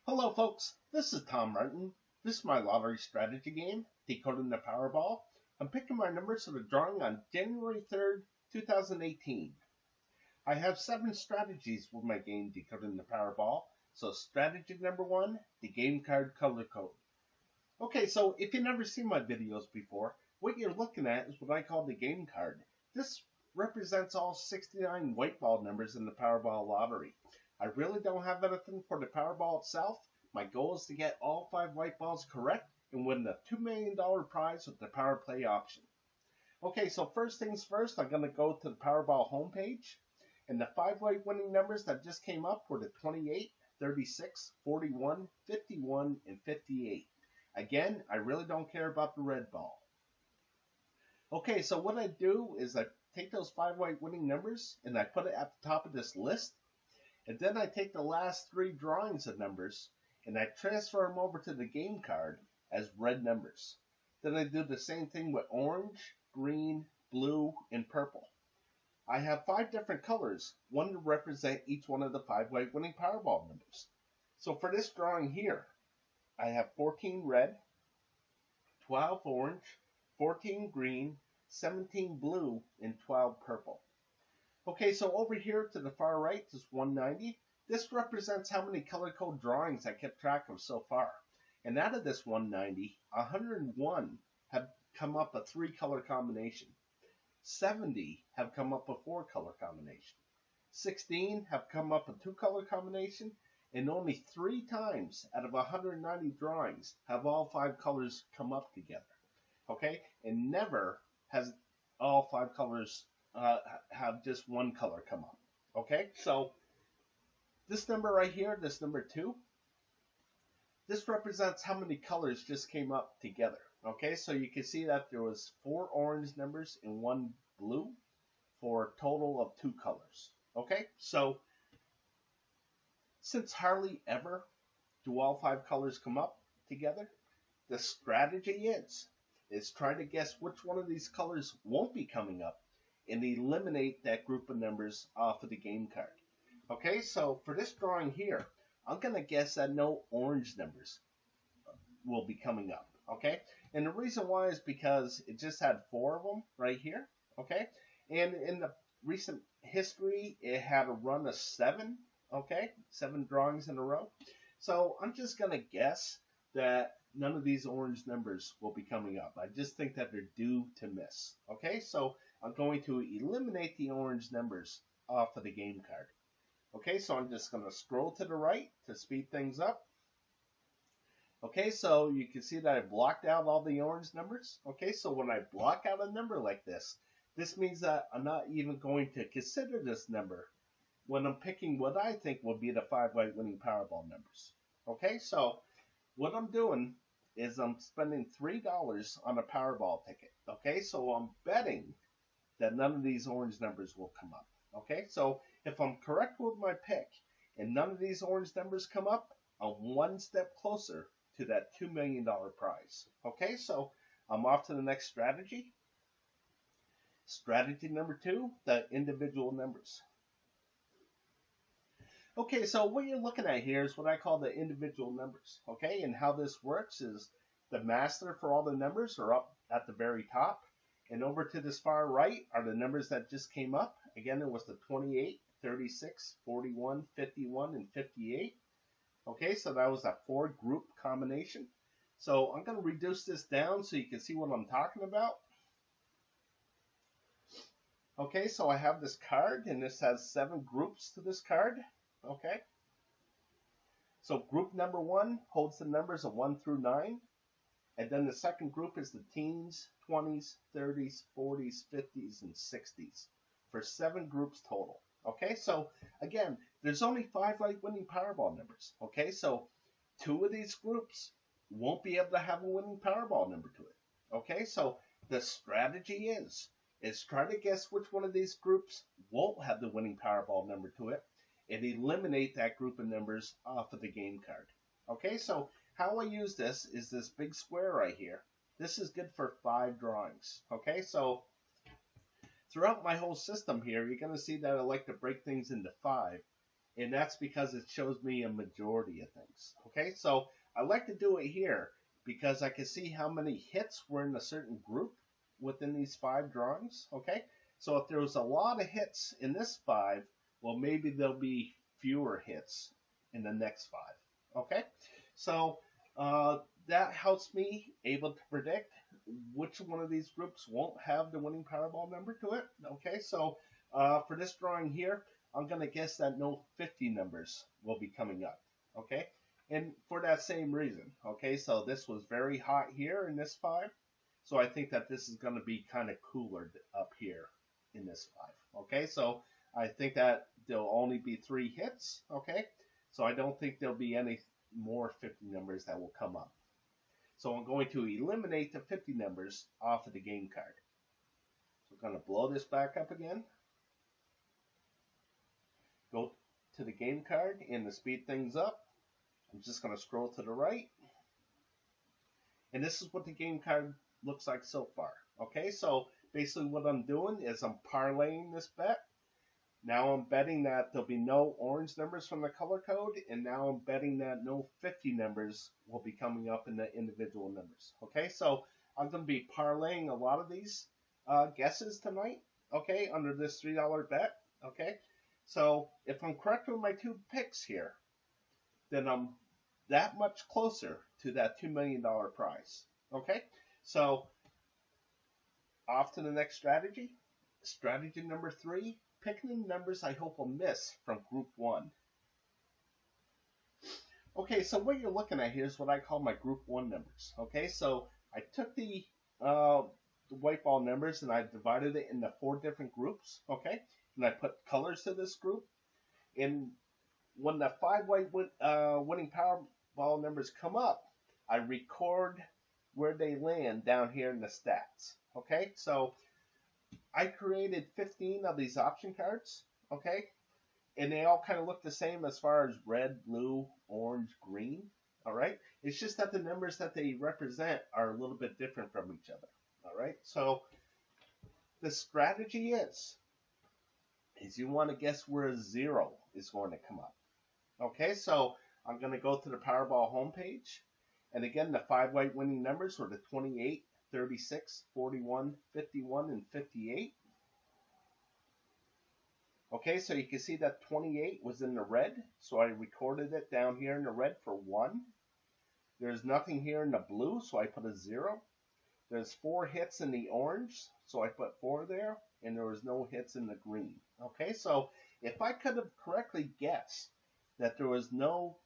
Hello folks, this is Tom Martin. This is my lottery strategy game, Decoding the Powerball. I'm picking my numbers for the drawing on January 3rd, 2018. I have 7 strategies with my game, Decoding the Powerball. So strategy number 1, the game card color code. Okay, so if you've never seen my videos before, what you're looking at is what I call the game card. This represents all 69 white ball numbers in the Powerball lottery. I really don't have anything for the Powerball itself. My goal is to get all 5 white balls correct and win the $2 million prize with the Power Play option. Okay, so first things first, I'm going to go to the Powerball homepage. And the 5 white winning numbers that just came up were the 28, 36, 41, 51, and 58. Again, I really don't care about the red ball. Okay, so what I do is I take those 5 white winning numbers and I put it at the top of this list. And then I take the last 3 drawings of numbers and I transfer them over to the game card as red numbers. Then I do the same thing with orange, green, blue, and purple. I have 5 different colors, one to represent each one of the 5 white winning Powerball numbers. So for this drawing here, I have 14 red, 12 orange, 14 green, 17 blue, and 12 purple. Okay, so over here to the far right is 190. This represents how many color code drawings I kept track of so far. And out of this 190, 101 have come up a 3-color combination. 70 have come up a 4-color combination. 16 have come up a 2-color combination. And only 3 times out of 190 drawings have all 5 colors come up together. Okay, and never has all 5 colors have just 1 color come up. Okay, so this number right here, this number 2, this represents how many colors just came up together. Okay, so you can see that there was 4 orange numbers and 1 blue for a total of 2 colors. Okay, so since hardly ever do all 5 colors come up together, the strategy is try to guess which one of these colors won't be coming up and eliminate that group of numbers off of the game card. Okay, so for this drawing here, I'm going to guess that no orange numbers will be coming up. Okay, and the reason why is because it just had 4 of them right here. Okay, and in the recent history, it had a run of 7. Okay, 7 drawings in a row. So I'm just going to guess that none of these orange numbers will be coming up. I just think that they're due to miss. Okay, so I'm going to eliminate the orange numbers off of the game card. Okay, so I'm just going to scroll to the right to speed things up. Okay, so you can see that I blocked out all the orange numbers. Okay, so when I block out a number like this, this means that I'm not even going to consider this number when I'm picking what I think will be the 5 white winning Powerball numbers. Okay, so what I'm doing is I'm spending $3 on a Powerball ticket. Okay, so I'm betting that none of these orange numbers will come up. Okay, so if I'm correct with my pick and none of these orange numbers come up, I'm 1 step closer to that $2 million prize. Okay, so I'm off to the next strategy. Strategy number 2, the individual numbers. Okay, so what you're looking at here is what I call the individual numbers. Okay, and how this works is the master for all the numbers are up at the very top. And over to this far right are the numbers that just came up. Again, it was the 28, 36, 41, 51, and 58. Okay, so that was a 4-group combination. So I'm going to reduce this down so you can see what I'm talking about. Okay, so I have this card, and this has 7 groups to this card. Okay, so group number 1 holds the numbers of 1 through 9. And then the second group is the teens, 20s, 30s, 40s, 50s, and 60s for 7 groups total. Okay, so again, there's only 5 white winning Powerball numbers. Okay, so 2 of these groups won't be able to have a winning Powerball number to it. Okay, so the strategy is try to guess which one of these groups won't have the winning Powerball number to it and eliminate that group of numbers off of the game card. Okay, so how I use this is this big square right here. This is good for 5 drawings. Okay, so throughout my whole system here, you're going to see that I like to break things into 5. and that's because it shows me a majority of things. Okay, so I like to do it here because I can see how many hits were in a certain group within these 5 drawings. Okay, so if there was a lot of hits in this 5, well, maybe there'll be fewer hits in the next 5. Okay, so that helps me able to predict which one of these groups won't have the winning Powerball number to it. Okay, so for this drawing here, I'm going to guess that no 50 numbers will be coming up. Okay, and for that same reason. Okay, so this was very hot here in this 5, so I think that this is going to be kind of cooler up here in this 5. Okay, so I think that there'll only be 3 hits. Okay, so I don't think there'll be any more 50 numbers that will come up. So I'm going to eliminate the 50 numbers off of the game card. So I'm going to blow this back up again. Go to the game card, and to speed things up, I'm just going to scroll to the right. And this is what the game card looks like so far. Okay, so basically what I'm doing is I'm parlaying this bet. Now I'm betting that there'll be no orange numbers from the color code, and now I'm betting that no 50 numbers will be coming up in the individual numbers. Okay, so I'm going to be parlaying a lot of these guesses tonight, okay, under this $3 bet. Okay, so if I'm correct with my 2 picks here, then I'm that much closer to that $2 million prize. Okay, so off to the next strategy. Strategy number 3. Picking the numbers I hope will miss from group 1. Okay, so what you're looking at here is what I call my group 1 numbers. Okay, so I took the white ball numbers and I divided it into 4 different groups. Okay, and I put colors to this group. And when the 5 white winning Powerball numbers come up, I record where they land down here in the stats. Okay, so I created 15 of these option cards, okay? And they all kind of look the same as far as red, blue, orange, green, all right? It's just that the numbers that they represent are a little bit different from each other, all right? So the strategy is you want to guess where a 0 is going to come up. Okay, so I'm going to go to the Powerball homepage. And again, the 5 white winning numbers were the 28, 36, 41, 51, and 58. Okay, so you can see that 28 was in the red, so I recorded it down here in the red for 1. There's nothing here in the blue, so I put a 0. There's 4 hits in the orange, so I put 4 there, and there was no hits in the green. Okay, so if I could have correctly guessed that there was no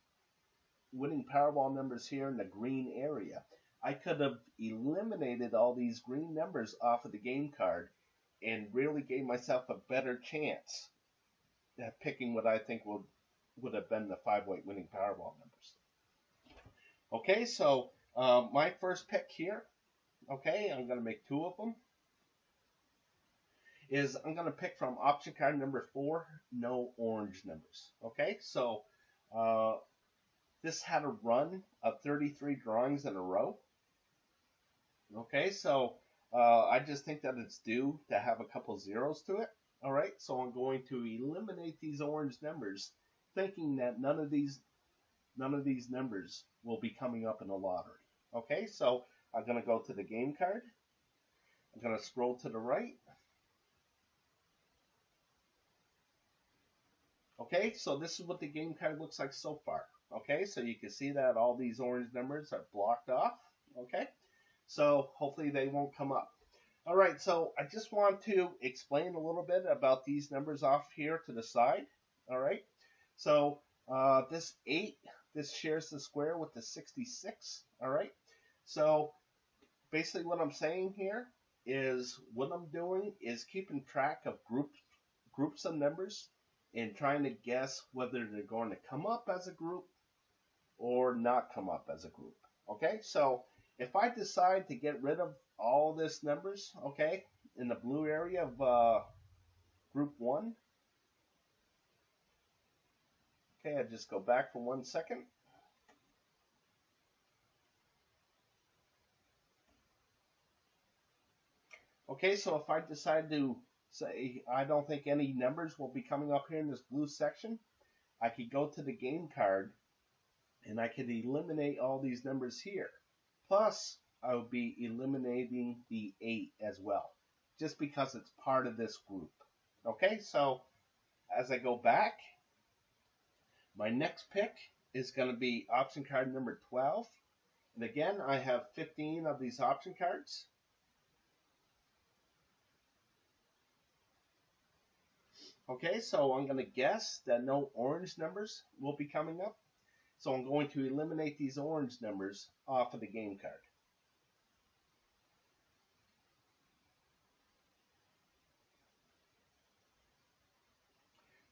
winning Powerball numbers here in the green area, I could have eliminated all these green numbers off of the game card and really gave myself a better chance at picking what I think would have been the 5 white winning Powerball numbers. Okay, so my first pick here, okay, I'm going to make 2 of them, is I'm going to pick from option card number 4, no orange numbers. Okay, so this had a run of 33 drawings in a row. Okay, so I just think that it's due to have a couple zeros to it. All right, so I'm going to eliminate these orange numbers, thinking that none of these numbers will be coming up in the lottery. Okay, so I'm going to go to the game card. I'm going to scroll to the right. Okay, so this is what the game card looks like so far. Okay, so you can see that all these orange numbers are blocked off. Okay, so hopefully they won't come up. All right, so I just want to explain a little bit about these numbers off here to the side. All right, so this 8, this shares the square with the 66. All right, so basically what I'm saying here is what I'm doing is keeping track of groups of numbers and trying to guess whether they're going to come up as a group or not come up as a group. Okay, so if I decide to get rid of all this numbers, okay, in the blue area of group 1, okay, I just go back for 1 second. Okay, so if I decide to say I don't think any numbers will be coming up here in this blue section, I could go to the game card and I could eliminate all these numbers here. Plus, I would be eliminating the 8 as well, just because it's part of this group. Okay, so as I go back, my next pick is going to be option card number 12. And again, I have 15 of these option cards. Okay, so I'm going to guess that no orange numbers will be coming up. So I'm going to eliminate these orange numbers off of the game card.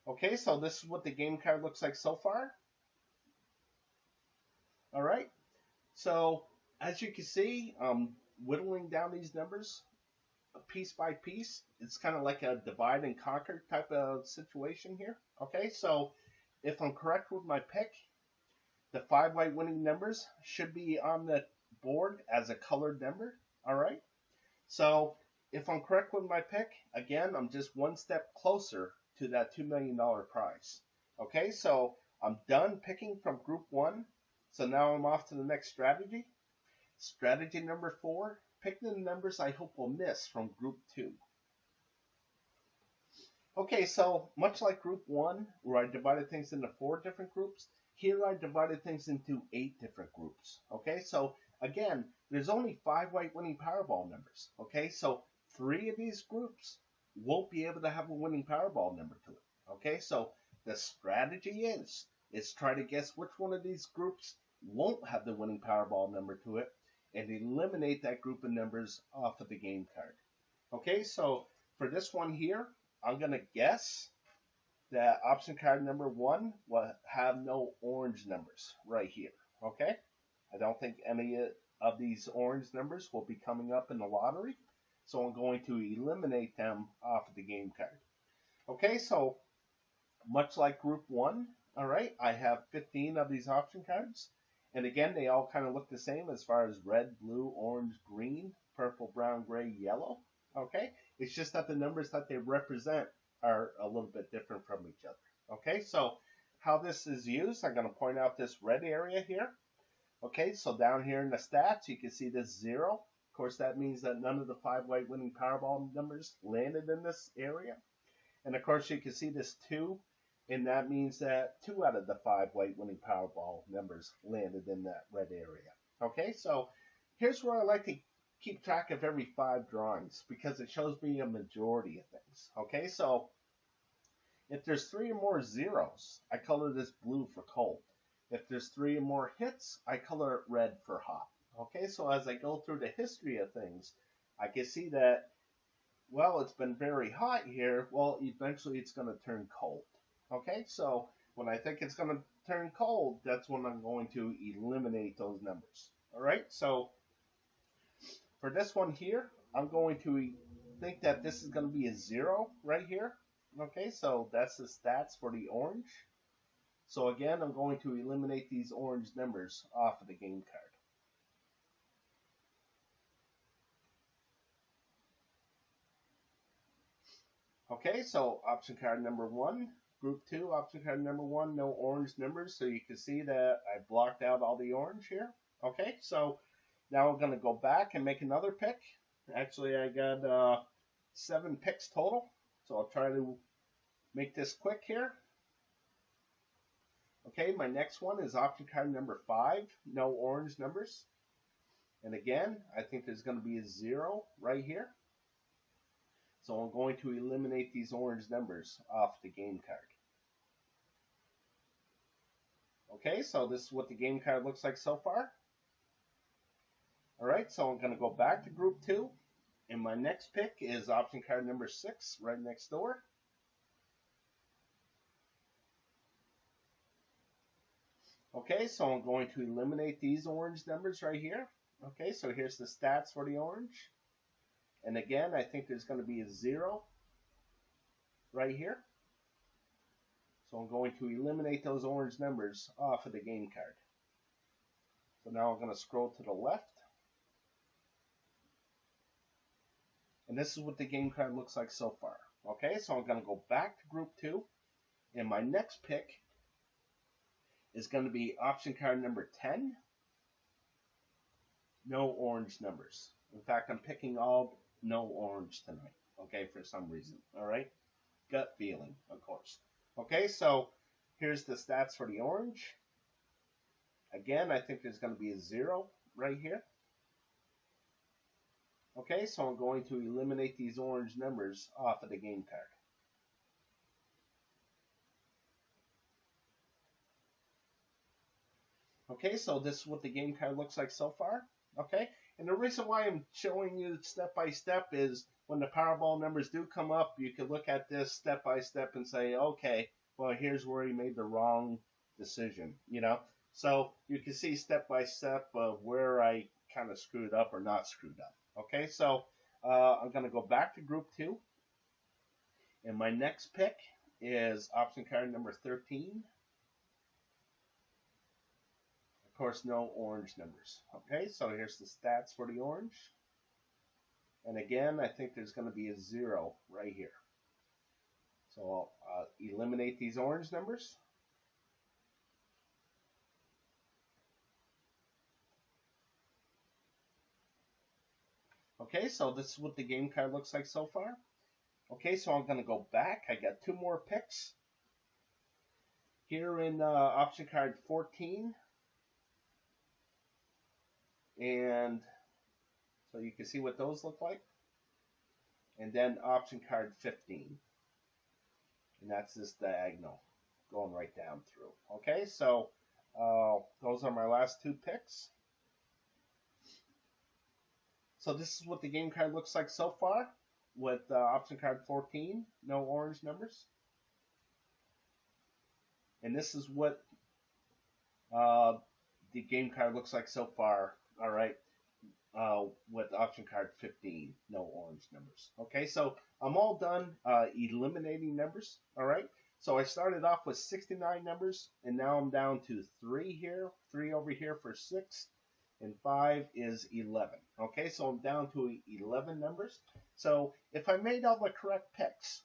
Okay, so this is what the game card looks like so far. All right, so as you can see, whittling down these numbers piece by piece. It's kind of like a divide and conquer type of situation here. Okay, so if I'm correct with my pick, the 5 white winning numbers should be on the board as a colored number. All right, so if I'm correct with my pick, again, I'm just one step closer to that $2 million prize. Okay, so I'm done picking from group 1. So now I'm off to the next strategy. Strategy number 4, pick the numbers I hope will miss from group 2. Okay, so much like group 1, where I divided things into 4 different groups, here I divided things into 8 different groups. Okay, so again, there's only 5 white winning Powerball numbers. Okay, so 3 of these groups won't be able to have a winning Powerball number to it. Okay, so the strategy is try to guess which one of these groups won't have the winning Powerball number to it and eliminate that group of numbers off of the game card. Okay, so for this one here, I'm going to guess that option card number 1 will have no orange numbers right here. Okay, I don't think any of these orange numbers will be coming up in the lottery. So I'm going to eliminate them off of the game card. Okay, so much like group 1, all right, I have 15 of these option cards. And again, they all kind of look the same as far as red, blue, orange, green, purple, brown, gray, yellow. Okay, it's just that the numbers that they represent are a little bit different from each other. Okay, so how this is used, I'm going to point out this red area here. Okay, so down here in the stats, you can see this 0. Of course, that means that none of the 5 white winning Powerball numbers landed in this area. And of course, you can see this 2, and that means that 2 out of the 5 white winning Powerball numbers landed in that red area. Okay, so here's where I like to keep track of every 5 drawings because it shows me a majority of things. Okay, so if there's 3 or more zeros, I color this blue for cold. If there's 3 or more hits, I color it red for hot. Okay, so as I go through the history of things, I can see that, well, it's been very hot here. Well, eventually it's going to turn cold. Okay, so when I think it's going to turn cold, that's when I'm going to eliminate those numbers. All right, so for this one here, I'm going to think that this is going to be a 0 right here. Okay, so that's the stats for the orange. So again, I'm going to eliminate these orange numbers off of the game card. Okay, so option card number 1, group 2, option card number 1, no orange numbers. So you can see that I blocked out all the orange here. Okay, so now I'm going to go back and make another pick. Actually, I got 7 picks total. So I'll try to make this quick here. Okay, my next one is option card number 5, no orange numbers. And again, I think there's going to be a 0 right here. So I'm going to eliminate these orange numbers off the game card. Okay, so this is what the game card looks like so far. All right, so I'm going to go back to group 2. And my next pick is option card number 6, right next door. Okay, so I'm going to eliminate these orange numbers right here. Okay, so here's the stats for the orange. And again, I think there's going to be a 0 right here. So I'm going to eliminate those orange numbers off of the game card. So now I'm going to scroll to the left. And this is what the game card looks like so far. Okay, so I'm going to go back to group 2. And my next pick is going to be option card number 10. No orange numbers. In fact, I'm picking all no orange tonight, okay, for some reason, all right? Gut feeling, of course. Okay, so here's the stats for the orange. Again, I think there's going to be a 0 right here. Okay, so I'm going to eliminate these orange numbers off of the game card. Okay, so this is what the game card looks like so far. Okay, and the reason why I'm showing you step by step is when the Powerball numbers do come up, you can look at this step by step and say, okay, well, here's where you made the wrong decision, you know? So you can see step by step of where I kind of screwed up or not screwed up. Okay, so I'm going to go back to group 2. And my next pick is option card number 13. Of course, no orange numbers. Okay, so here's the stats for the orange. And again, I think there's going to be a 0 right here. So I'll eliminate these orange numbers. Okay, so this is what the game card looks like so far. Okay, so I'm going to go back. I got 2 more picks. Here in option card 14. And so you can see what those look like. And then option card 15. And that's this diagonal going right down through. Okay, so those are my last 2 picks. So this is what the game card looks like so far with option card 14, no orange numbers. And this is what the game card looks like so far, all right, with option card 15, no orange numbers. Okay, so I'm all done eliminating numbers, all right. So I started off with 69 numbers, and now I'm down to 3 here, 3 over here for 6. And 5 is 11. Okay, so I'm down to 11 numbers. So if I made all the correct picks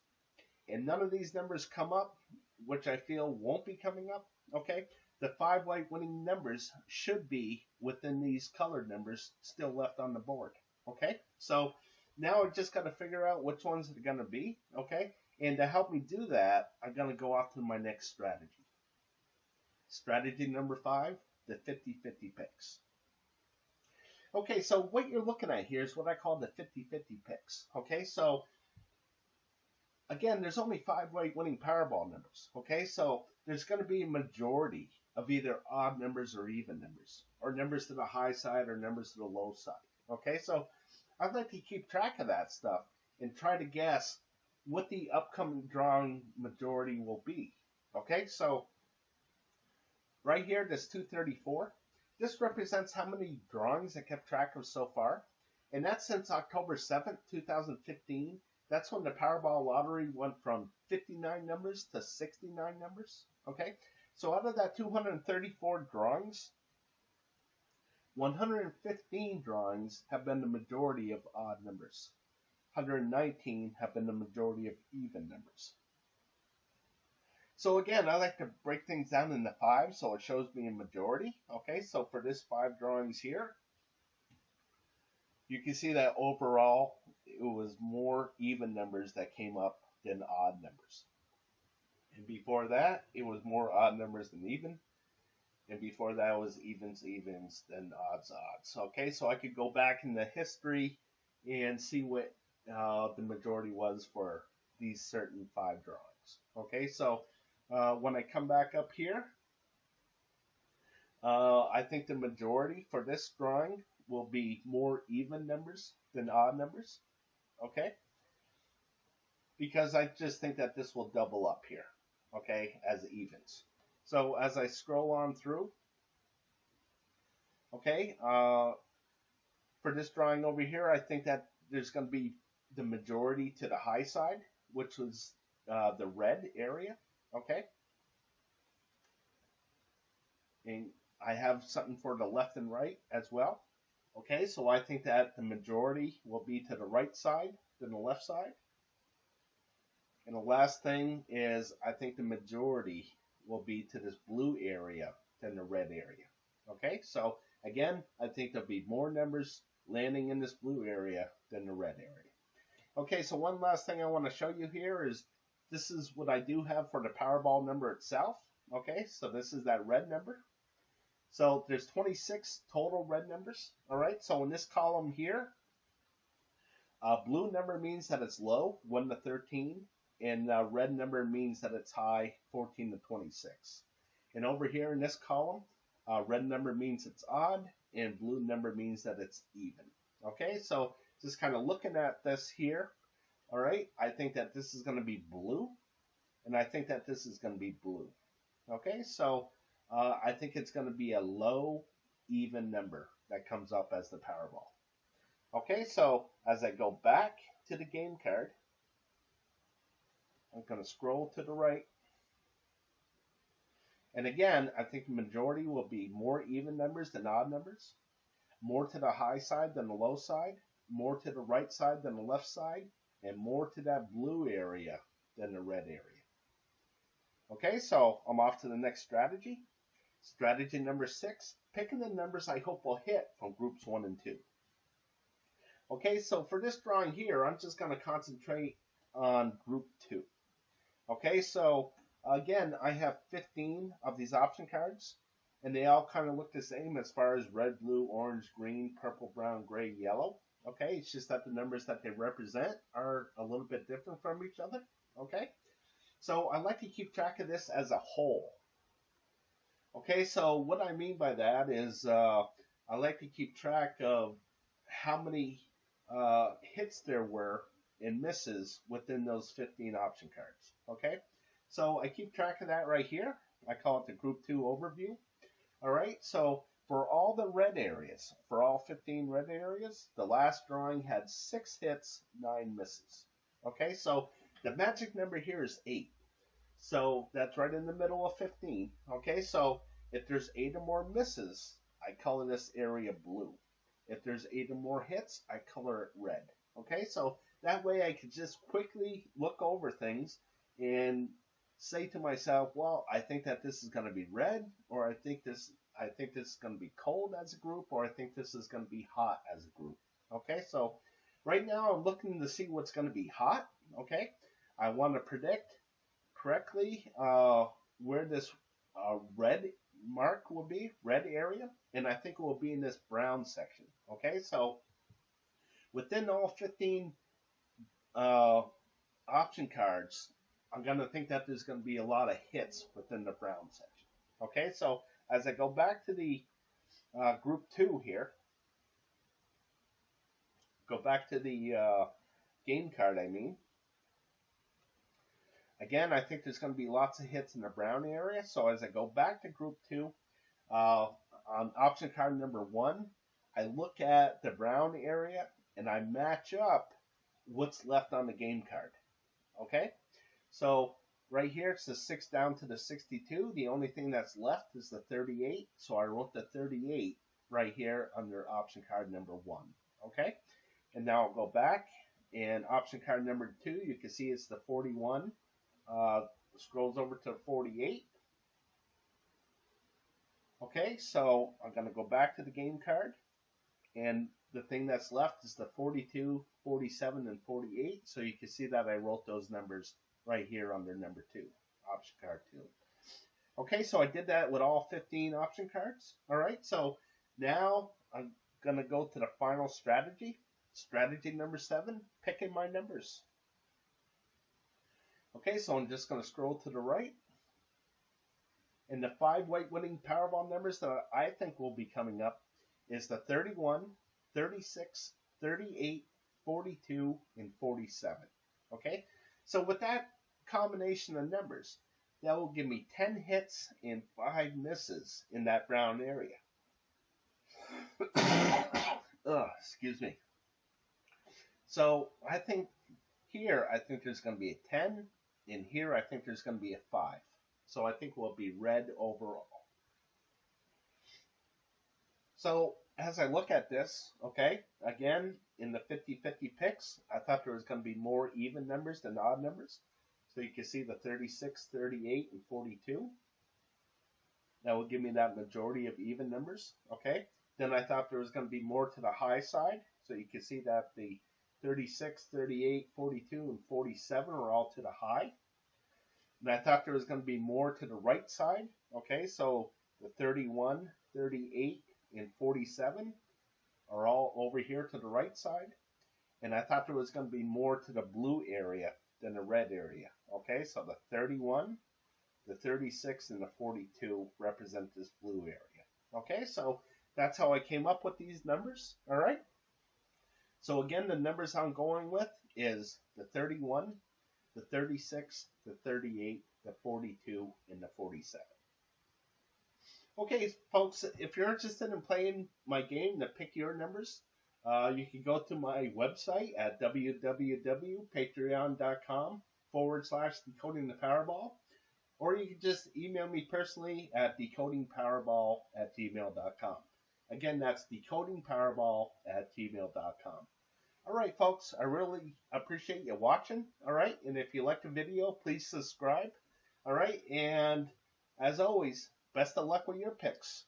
and none of these numbers come up, which I feel won't be coming up, okay, the 5 white winning numbers should be within these colored numbers still left on the board. Okay, so now I just got to figure out which ones they're going to be. Okay, and to help me do that, I'm going to go off to my next strategy. Strategy number 5, the 50-50 picks. Okay, so what you're looking at here is what I call the 50-50 picks. Okay, so again, there's only 5 white winning Powerball numbers. Okay, so there's going to be a majority of either odd numbers or even numbers, or numbers to the high side or numbers to the low side. Okay, so I'd like to keep track of that stuff and try to guess what the upcoming drawing majority will be. Okay, so right here, this 234. This represents how many drawings I kept track of so far. And that's since October 7th, 2015. That's when the Powerball lottery went from 59 numbers to 69 numbers. Okay, so out of that 234 drawings, 115 drawings have been the majority of odd numbers. 119 have been the majority of even numbers. So again, I like to break things down into 5, so it shows me a majority. Okay, so for this 5 drawings here, you can see that overall it was more even numbers that came up than odd numbers. And before that, it was more odd numbers than even. And before that, it was evens, then odds, odds. Okay, so I could go back in the history and see what the majority was for these certain 5 drawings. Okay, so when I come back up here, I think the majority for this drawing will be more even numbers than odd numbers. Okay? Because I just think that this will double up here, okay, as evens. So as I scroll on through, okay, for this drawing over here, I think that there's going to be the majority to the high side, which was the red area. Okay, and I have something for the left and right as well. Okay, so I think that the majority will be to the right side than the left side. And the last thing is I think the majority will be to this blue area than the red area. Okay, so again, I think there'll be more numbers landing in this blue area than the red area. Okay, so one last thing I want to show you here is this is what I do have for the Powerball number itself. Okay, so this is that red number. So there's 26 total red numbers. All right, so in this column here, blue number means that it's low, 1 to 13, and red number means that it's high, 14 to 26. And over here in this column, red number means it's odd, and blue number means that it's even. Okay, so just kind of looking at this here, all right, I think that this is going to be blue, and I think that this is going to be blue. Okay, so I think it's going to be a low, even number that comes up as the Powerball. Okay, so as I go back to the game card, I'm going to scroll to the right. And again, I think the majority will be more even numbers than odd numbers, more to the high side than the low side, more to the right side than the left side, and more to that blue area than the red area. Okay, so I'm off to the next strategy. Strategy number 6, picking the numbers I hope will hit from groups 1 and 2. Okay, so for this drawing here, I'm just going to concentrate on group 2. Okay, so again, I have 15 of these option cards, and they all kind of look the same as far as red, blue, orange, green, purple, brown, gray, yellow. Okay, it's just that the numbers that they represent are a little bit different from each other. Okay, so I like to keep track of this as a whole. Okay, so what I mean by that is I like to keep track of how many hits there were and misses within those 15 option cards. Okay, so I keep track of that right here. I call it the Group 2 overview. All right, so for all the red areas, for all 15 red areas, the last drawing had 6 hits, 9 misses. Okay, so the magic number here is 8. So that's right in the middle of 15. Okay, so if there's 8 or more misses, I color this area blue. If there's 8 or more hits, I color it red. Okay, so that way I could just quickly look over things and say to myself, well, I think that this is going to be red, or I think this is going to be cold as a group, or I think this is going to be hot as a group. Okay, so right now I'm looking to see what's going to be hot. Okay, I want to predict correctly where this red mark will be, red area, and I think it will be in this brown section. Okay, so within all 15 option cards, I'm going to think that there's going to be a lot of hits within the brown section. Okay, so as I go back to the group 2 here, go back to the game card, I mean. Again, I think there's going to be lots of hits in the brown area. So as I go back to group 2, on option card number 1, I look at the brown area and I match up what's left on the game card. Okay, so right here it's the 6 down to the 62. The only thing that's left is the 38. So I wrote the 38 right here under option card number 1. Okay, and now I'll go back, and option card number 2, you can see it's the 41. Scrolls over to 48. Okay, so I'm going to go back to the game card, and the thing that's left is the 42, 47, and 48. So you can see that I wrote those numbers right here under number 2, option card 2. Okay, so I did that with all 15 option cards. All right, so now I'm going to go to the final strategy. Strategy number 7, picking my numbers. Okay, so I'm just going to scroll to the right. And the 5 white winning Powerball numbers that I think will be coming up is the 31, 36, 38, 42, and 47. Okay, so with that combination of numbers, that will give me 10 hits and 5 misses in that brown area. Excuse me. So I think here, I think there's going to be a 10. In here, I think there's going to be a 5. So I think we'll be red overall. So as I look at this, okay, again, in the 50-50 picks, I thought there was going to be more even numbers than odd numbers. So you can see the 36, 38, and 42. That will give me that majority of even numbers, okay? Then I thought there was going to be more to the high side, so you can see that the 36, 38, 42, and 47 are all to the high. And I thought there was going to be more to the right side, okay? So the 31, 38, and 47 are all over here to the right side. And I thought there was going to be more to the blue area than the red area, okay? So the 31, the 36, and the 42 represent this blue area, okay? So that's how I came up with these numbers, all right? So again, the numbers I'm going with is the 31, the 36, the 38, the 42, and the 47. Okay, folks, if you're interested in playing my game to pick your numbers, you can go to my website at www.patreon.com/Decoding the Powerball, or you can just email me personally at decodingpowerball@gmail.com. Again, that's decodingpowerball@gmail.com. All right, folks, I really appreciate you watching. All right, and if you like the video, please subscribe. All right, and as always, best of luck with your picks.